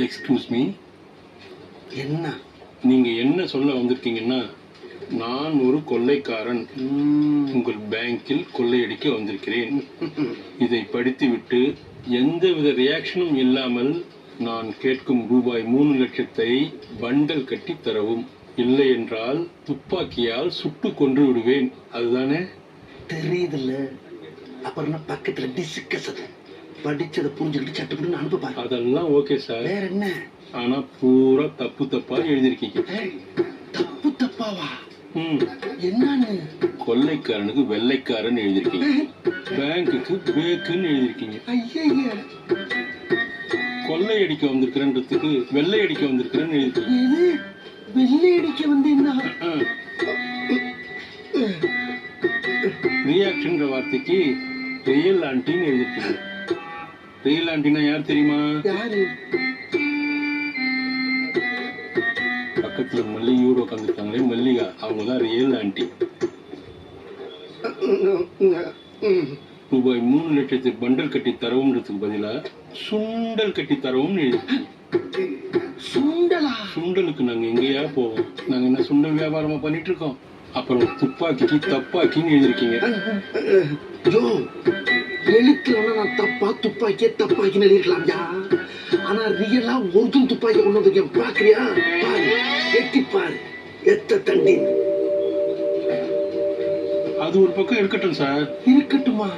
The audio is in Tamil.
எக்ஸ்கியூஸ் மீ, என்ன நீங்க என்ன சொல்ல வந்திருக்கீங்கன்னா, நான் ஒரு கொள்ளைக்காரன், உங்கள் பேங்கில் கொள்ளையடிக்க வந்திருக்கிறேன். இதை படித்துவிட்டு எந்தவித ரியாக்ஷனும் இல்லாமல் நான் கேட்கும் ரூபாய் 3 லட்சத்தை பண்டல் கட்டி தரவும். இல்லை என்றால் துப்பாக்கியால் சுட்டு கொன்று விடுவேன். அதுதானே? தெரியுதுல்ல, அப்புறம் பக்கத்துல டிஸ்கஸ் படிச்சதை புரிஞ்சுக்கிட்டு சட்டுப்பட்டு அனுப்ப. அதெல்லாம் ஓகே சார். வேற என்ன? ஆனா பூரா தப்பு தப்பா எழுதிருக்கீங்க. தப்பு தப்பாவா? என்னன்னு? கொள்ளைக்காரனுக்கு வெள்ளைக்காரன் எழுதிருக்கீங்க, பேங்குக்கு பேக்குன்னு எழுதிருக்கீங்க. ஐயா, கொள்ளையடிக்க வந்திருக்கிறன்றதுக்கு வெள்ளை அடிக்க வந்திருக்கிறேன்னு எழுதிருக்கீங்க. வெள்ளை அடிக்க வந்து என்ன? ரியாக்ஷன்ற வார்த்தைக்கு ரியல் ஆண்டின்னு எழுதிருக்கீங்க. ரியல் ஆண்டினா யார் தெரியுமா? யாரு? பக்கத்துல மல்லிகையோட உட்காந்துருக்காங்களே, மல்லிகா, அவங்கதான் ரியல் ஆண்டி. ரூபாய் 3 லட்சத்தை பண்டல் கட்டி தரவுன்றதுக்கு பதிலா சுண்டல் கட்டி தரவும் எழுதிருக்கீங்க. சுண்டலா? சுண்டலுக்கு நாங்க எங்கேயா போவோம்? நாங்க என்ன சுண்டல் வியாபாரமா பண்ணிட்டு இருக்கோம்? அப்புறம் துப்பாக்கிக்கு தப்பாக்கின்னு எழுதிருக்கீங்க. எழுத்துல நான் தப்பா துப்பாக்கிய தப்பாக்கின்னு எழுதிருக்கலாம்யா. ஆனா ரியலா ஒரிஜினல் துப்பாக்கிய கொண்டு வந்திருக்கேன். பாக்குறியா? பாரு, எட்டி பாரு, எத்த தண்டி. அது ஒரு பக்கம் இருக்கட்டும் சார். இருக்கட்டுமா?